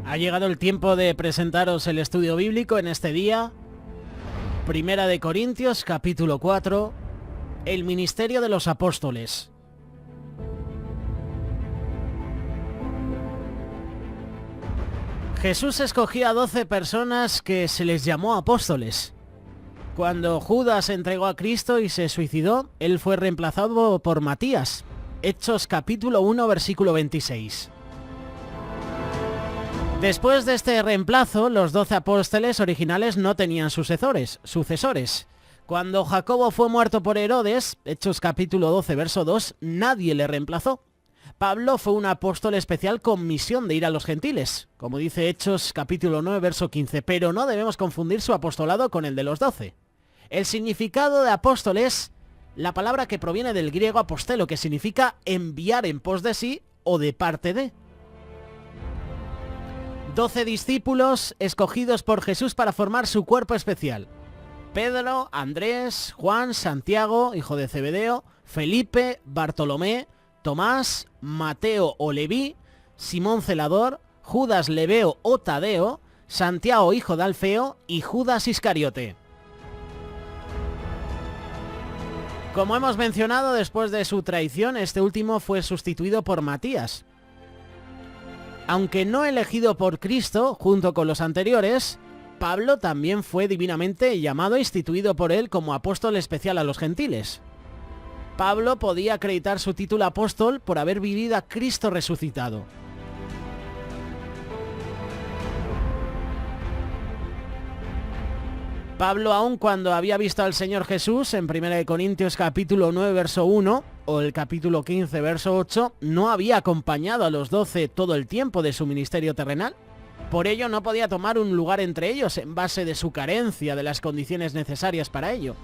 Ha llegado el tiempo de presentaros el estudio bíblico en este día. Primera de Corintios, capítulo 4, el ministerio de los apóstoles. Jesús escogió a 12 personas que se les llamó apóstoles. Cuando Judas entregó a Cristo y se suicidó, él fue reemplazado por Matías. Hechos capítulo 1, versículo 26. Después de este reemplazo, los 12 apóstoles originales no tenían sucesores. Cuando Jacobo fue muerto por Herodes, Hechos capítulo 12, verso 2, nadie le reemplazó. Pablo fue un apóstol especial con misión de ir a los gentiles, como dice Hechos capítulo 9, verso 15, pero no debemos confundir su apostolado con el de los 12. El significado de apóstol es la palabra que proviene del griego apostelo, que significa enviar en pos de sí o de parte de. 12 discípulos escogidos por Jesús para formar su cuerpo especial. Pedro, Andrés, Juan, Santiago, hijo de Zebedeo, Felipe, Bartolomé, Tomás, Mateo o Leví, Simón Celador, Judas Lebeo o Tadeo, Santiago hijo de Alfeo y Judas Iscariote. Como hemos mencionado, después de su traición, este último fue sustituido por Matías. Aunque no elegido por Cristo, junto con los anteriores, Pablo también fue divinamente llamado e instituido por él como apóstol especial a los gentiles. Pablo podía acreditar su título apóstol por haber vivido a Cristo resucitado. Pablo, aun cuando había visto al Señor Jesús en 1 Corintios capítulo 9, verso 1, o el capítulo 15, verso 8, no había acompañado a los 12 todo el tiempo de su ministerio terrenal. Por ello no podía tomar un lugar entre ellos en base de su carencia de las condiciones necesarias para ello.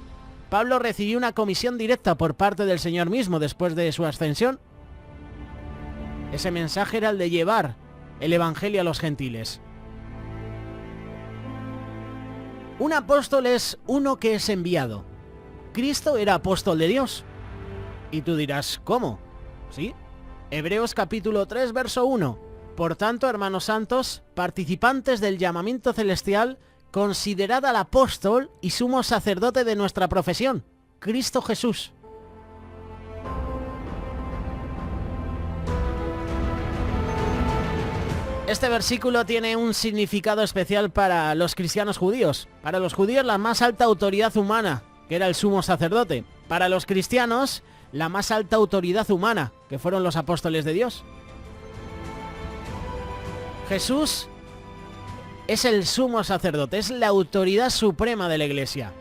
Pablo recibió una comisión directa por parte del Señor mismo después de su ascensión. Ese mensaje era el de llevar el evangelio a los gentiles. Un apóstol es uno que es enviado. Cristo era apóstol de Dios. Y tú dirás, ¿cómo? ¿Sí? Hebreos capítulo 3, verso 1. Por tanto, hermanos santos, participantes del llamamiento celestial, considerad al apóstol y sumo sacerdote de nuestra profesión, Cristo Jesús. Este versículo tiene un significado especial para los cristianos judíos. Para los judíos, la más alta autoridad humana, que era el sumo sacerdote. Para los cristianos, la más alta autoridad humana, que fueron los apóstoles de Dios. Jesús es el sumo sacerdote, es la autoridad suprema de la Iglesia.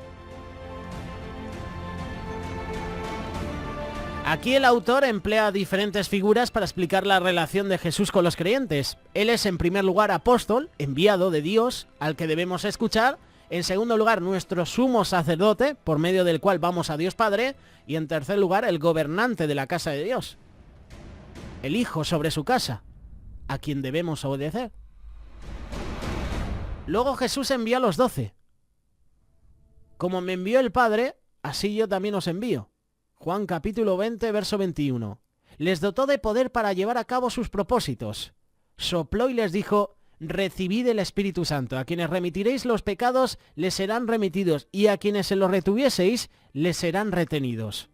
Aquí el autor emplea diferentes figuras para explicar la relación de Jesús con los creyentes. Él es en primer lugar apóstol, enviado de Dios, al que debemos escuchar. En segundo lugar, nuestro sumo sacerdote, por medio del cual vamos a Dios Padre. Y en tercer lugar, el gobernante de la casa de Dios. El Hijo sobre su casa, a quien debemos obedecer. Luego Jesús envió a los 12. Como me envió el Padre, así yo también os envío. Juan capítulo 20, verso 21. Les dotó de poder para llevar a cabo sus propósitos. Sopló y les dijo: recibid el Espíritu Santo. A quienes remitiréis los pecados, les serán remitidos, y a quienes se los retuvieseis, les serán retenidos.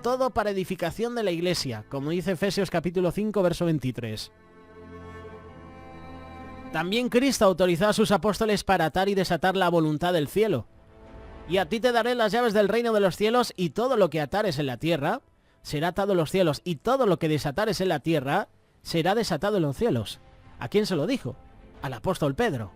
Todo para edificación de la Iglesia, como dice Efesios capítulo 5, verso 23. También Cristo autorizó a sus apóstoles para atar y desatar la voluntad del cielo. Y a ti te daré las llaves del reino de los cielos, y todo lo que atares en la tierra será atado en los cielos, y todo lo que desatares en la tierra será desatado en los cielos. ¿A quién se lo dijo? Al apóstol Pedro.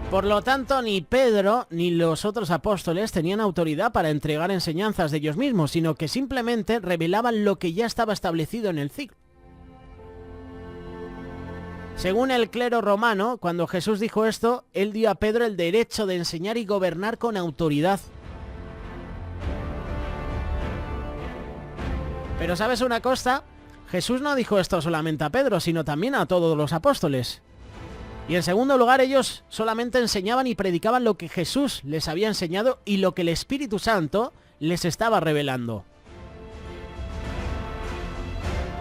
Por lo tanto, ni Pedro ni los otros apóstoles tenían autoridad para entregar enseñanzas de ellos mismos, sino que simplemente revelaban lo que ya estaba establecido en el ciclo. Según el clero romano, cuando Jesús dijo esto, él dio a Pedro el derecho de enseñar y gobernar con autoridad. Pero ¿sabes una cosa? Jesús no dijo esto solamente a Pedro, sino también a todos los apóstoles. Y en segundo lugar, ellos solamente enseñaban y predicaban lo que Jesús les había enseñado y lo que el Espíritu Santo les estaba revelando.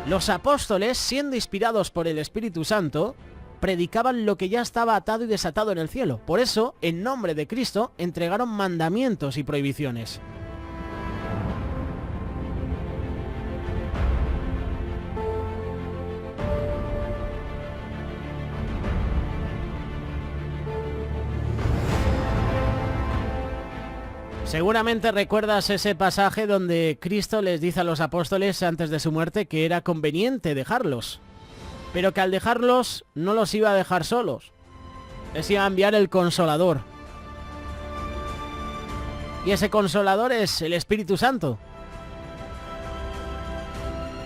Los apóstoles, siendo inspirados por el Espíritu Santo, predicaban lo que ya estaba atado y desatado en el cielo. Por eso, en nombre de Cristo, entregaron mandamientos y prohibiciones. Seguramente recuerdas ese pasaje donde Cristo les dice a los apóstoles antes de su muerte que era conveniente dejarlos, pero que al dejarlos no los iba a dejar solos, les iba a enviar el Consolador. Y ese Consolador es el Espíritu Santo.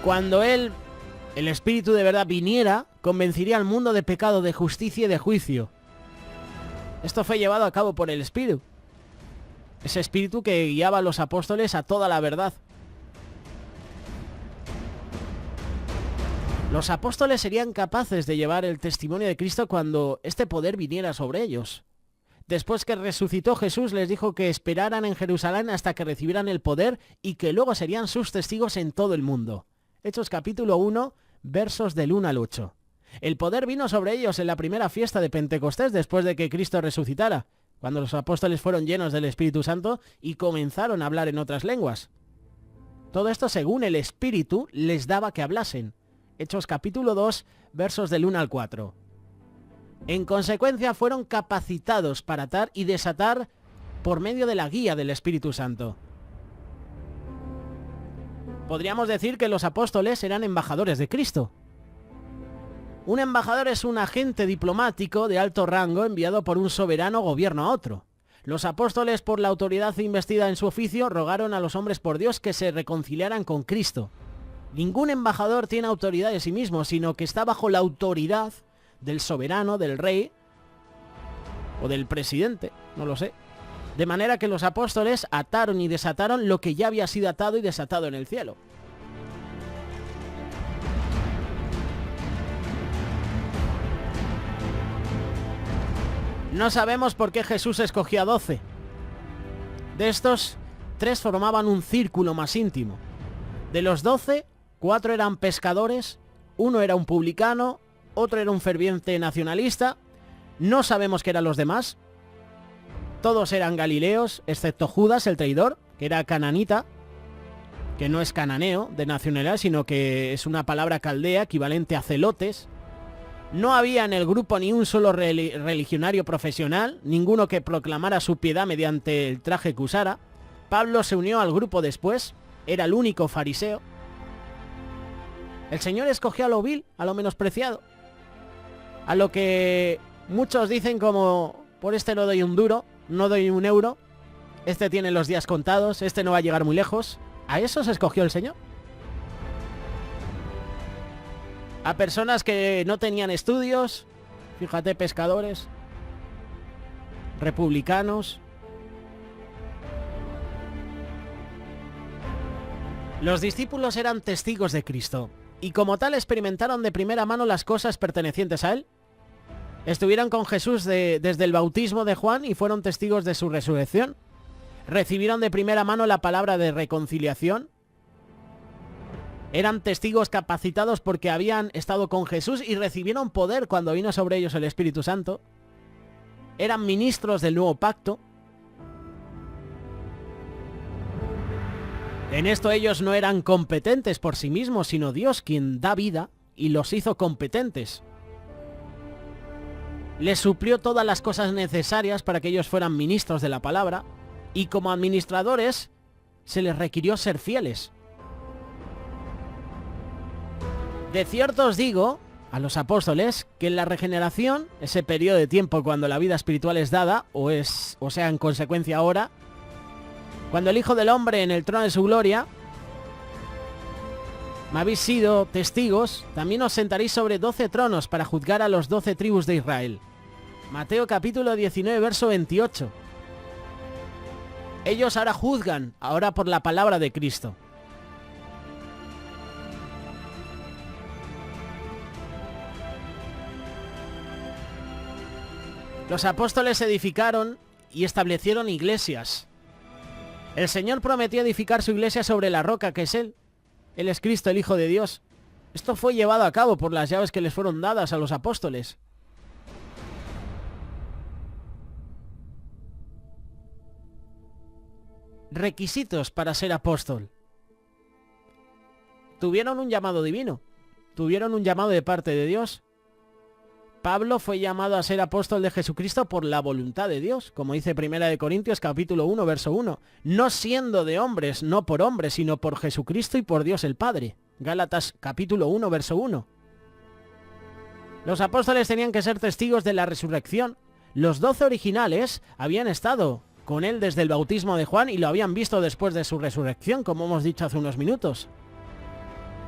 Cuando Él, el Espíritu de verdad, viniera, convencería al mundo de pecado, de justicia y de juicio. Esto fue llevado a cabo por el Espíritu. Ese Espíritu que guiaba a los apóstoles a toda la verdad. Los apóstoles serían capaces de llevar el testimonio de Cristo cuando este poder viniera sobre ellos. Después que resucitó Jesús, les dijo que esperaran en Jerusalén hasta que recibieran el poder y que luego serían sus testigos en todo el mundo. Hechos capítulo 1, versos del 1 al 8. El poder vino sobre ellos en la primera fiesta de Pentecostés después de que Cristo resucitara, cuando los apóstoles fueron llenos del Espíritu Santo y comenzaron a hablar en otras lenguas. Todo esto según el Espíritu les daba que hablasen. Hechos capítulo 2, versos del 1 al 4. En consecuencia fueron capacitados para atar y desatar por medio de la guía del Espíritu Santo. Podríamos decir que los apóstoles eran embajadores de Cristo. Un embajador es un agente diplomático de alto rango enviado por un soberano gobierno a otro. Los apóstoles, por la autoridad investida en su oficio, rogaron a los hombres por Dios que se reconciliaran con Cristo. Ningún embajador tiene autoridad de sí mismo, sino que está bajo la autoridad del soberano, del rey o del presidente, no lo sé. De manera que los apóstoles ataron y desataron lo que ya había sido atado y desatado en el cielo. No sabemos por qué Jesús escogió a 12. De estos, 3 formaban un círculo más íntimo. De los 12, 4 eran pescadores, 1 era un publicano, otro era un ferviente nacionalista. No sabemos qué eran los demás. Todos eran galileos, excepto Judas, el traidor, que era cananita, que no es cananeo de nacionalidad, sino que es una palabra caldea equivalente a celotes. No había en el grupo ni un solo religionario profesional, ninguno que proclamara su piedad mediante el traje que usara. Pablo se unió al grupo después, era el único fariseo. El Señor escogió a lo vil, a lo menospreciado, a lo que muchos dicen como, por este no doy un duro, no doy un euro, este tiene los días contados, este no va a llegar muy lejos. A esos escogió el Señor. A personas que no tenían estudios, fíjate, pescadores, republicanos. Los discípulos eran testigos de Cristo y como tal experimentaron de primera mano las cosas pertenecientes a Él. Estuvieron con Jesús desde el bautismo de Juan y fueron testigos de su resurrección. Recibieron de primera mano la palabra de reconciliación. Eran testigos capacitados porque habían estado con Jesús y recibieron poder cuando vino sobre ellos el Espíritu Santo. Eran ministros del nuevo pacto. En esto ellos no eran competentes por sí mismos, sino Dios quien da vida y los hizo competentes. Les suplió todas las cosas necesarias para que ellos fueran ministros de la palabra y como administradores se les requirió ser fieles. De cierto os digo, a los apóstoles, que en la regeneración, ese periodo de tiempo cuando la vida espiritual es dada, o sea, en consecuencia ahora, cuando el Hijo del Hombre en el trono de su gloria, me habéis sido testigos, también os sentaréis sobre 12 tronos para juzgar a los 12 tribus de Israel. Mateo capítulo 19, verso 28. Ellos ahora juzgan, ahora por la palabra de Cristo. Los apóstoles edificaron y establecieron iglesias. El Señor prometió edificar su iglesia sobre la roca que es Él. Él es Cristo, el Hijo de Dios. Esto fue llevado a cabo por las llaves que les fueron dadas a los apóstoles. Requisitos para ser apóstol. Tuvieron un llamado divino. Tuvieron un llamado de parte de Dios. Pablo fue llamado a ser apóstol de Jesucristo por la voluntad de Dios, como dice 1 Corintios capítulo 1, verso 1. No siendo de hombres, no por hombres, sino por Jesucristo y por Dios el Padre. Gálatas capítulo 1, verso 1. Los apóstoles tenían que ser testigos de la resurrección. Los 12 originales habían estado con él desde el bautismo de Juan y lo habían visto después de su resurrección, como hemos dicho hace unos minutos.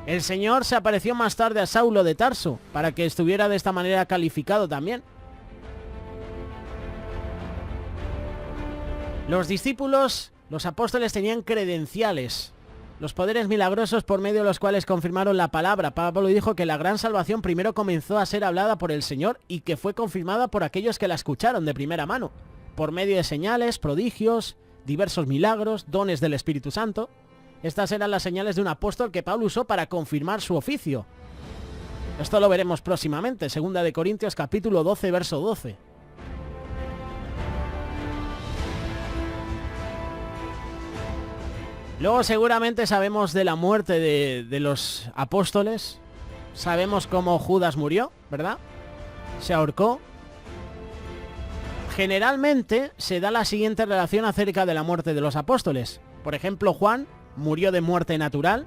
El Señor se apareció más tarde a Saulo de Tarso, para que estuviera de esta manera calificado también. Los discípulos, los apóstoles tenían credenciales, los poderes milagrosos por medio de los cuales confirmaron la palabra. Pablo dijo que la gran salvación primero comenzó a ser hablada por el Señor y que fue confirmada por aquellos que la escucharon de primera mano, por medio de señales, prodigios, diversos milagros, dones del Espíritu Santo. Estas eran las señales de un apóstol que Pablo usó para confirmar su oficio. Esto lo veremos próximamente, 2 Corintios capítulo 12, verso 12. Luego seguramente sabemos de la muerte de los apóstoles. Sabemos cómo Judas murió, ¿verdad? Se ahorcó. Generalmente se da la siguiente relación acerca de la muerte de los apóstoles. Por ejemplo, Juan murió de muerte natural.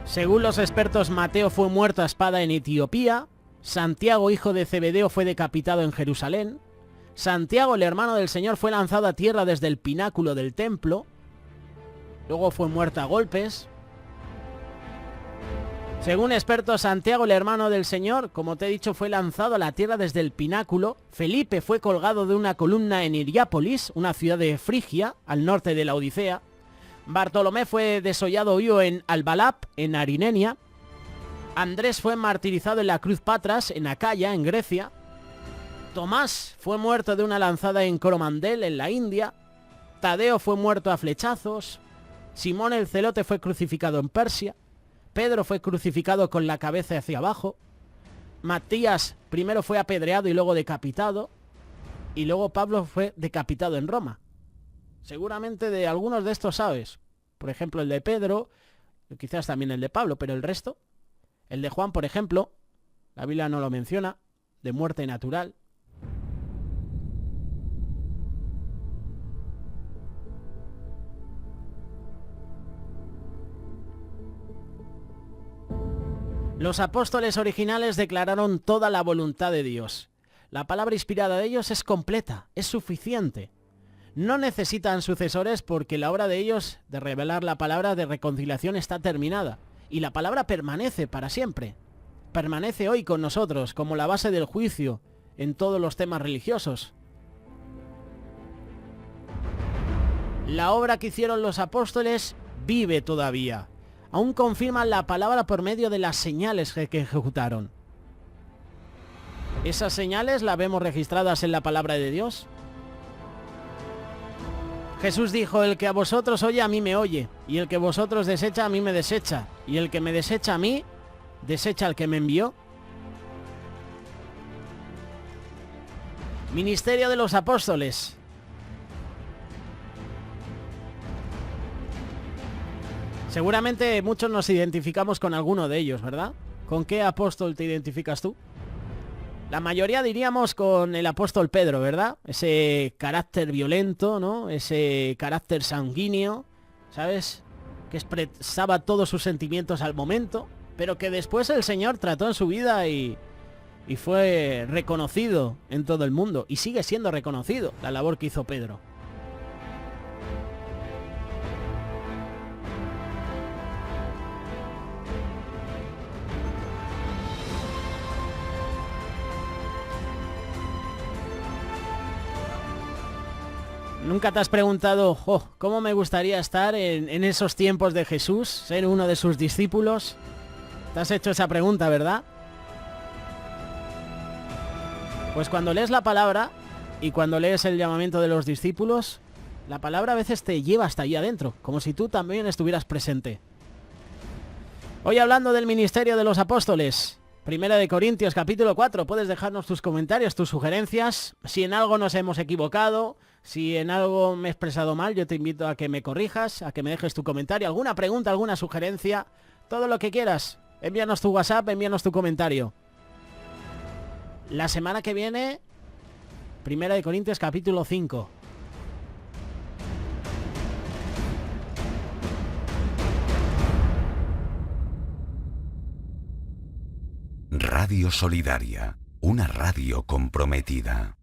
Según los expertos, Mateo fue muerto a espada en Etiopía. Santiago, hijo de Zebedeo, fue decapitado en Jerusalén. Santiago, el hermano del Señor, fue lanzado a tierra desde el pináculo del templo. Luego fue muerto a golpes. Según expertos, Santiago, el hermano del Señor, como te he dicho, fue lanzado a la tierra desde el pináculo. Felipe fue colgado de una columna en Hiriápolis, una ciudad de Frigia, al norte de la Odisea. Bartolomé fue desollado vivo en Albalap, en Arinenia. Andrés fue martirizado en la cruz Patras, en Acaya, en Grecia. Tomás fue muerto de una lanzada en Coromandel, en la India. Tadeo fue muerto a flechazos. Simón el Celote fue crucificado en Persia. Pedro fue crucificado con la cabeza hacia abajo. Matías primero fue apedreado y luego decapitado. Y luego Pablo fue decapitado en Roma. Seguramente de algunos de estos sabes. Por ejemplo, el de Pedro, quizás también el de Pablo, pero el resto. El de Juan, por ejemplo, la Biblia no lo menciona, de muerte natural. Los apóstoles originales declararon toda la voluntad de Dios. La palabra inspirada de ellos es completa, es suficiente. No necesitan sucesores porque la obra de ellos de revelar la palabra de reconciliación está terminada. Y la palabra permanece para siempre. Permanece hoy con nosotros como la base del juicio en todos los temas religiosos. La obra que hicieron los apóstoles vive todavía. Aún confirman la palabra por medio de las señales que ejecutaron. Esas señales las vemos registradas en la palabra de Dios. Jesús dijo: el que a vosotros oye, a mí me oye, y el que vosotros desecha, a mí me desecha, y el que me desecha a mí, desecha al que me envió. Ministerio de los apóstoles. Seguramente muchos nos identificamos con alguno de ellos, ¿verdad? ¿Con qué apóstol te identificas tú? La mayoría diríamos con el apóstol Pedro, ¿verdad? Ese carácter violento, ¿no? Ese carácter sanguíneo, ¿sabes? Que expresaba todos sus sentimientos al momento, pero que después el Señor trató en su vida y fue reconocido en todo el mundo. Y sigue siendo reconocido la labor que hizo Pedro. ¿Nunca te has preguntado, cómo me gustaría estar en esos tiempos de Jesús, ser uno de sus discípulos? Te has hecho esa pregunta, ¿verdad? Pues cuando lees la palabra, Y cuando lees el llamamiento de los discípulos, la palabra a veces te lleva hasta allí adentro, como si tú también estuvieras presente. Hoy hablando del ministerio de los apóstoles, 1 Corintios capítulo 4, puedes dejarnos tus comentarios, tus sugerencias. Si en algo nos hemos equivocado, si en algo me he expresado mal, yo te invito a que me corrijas, a que me dejes tu comentario, alguna pregunta, alguna sugerencia, todo lo que quieras. Envíanos tu WhatsApp, envíanos tu comentario. La semana que viene, 1 Corintios capítulo 5. Radio Solidaria, una radio comprometida.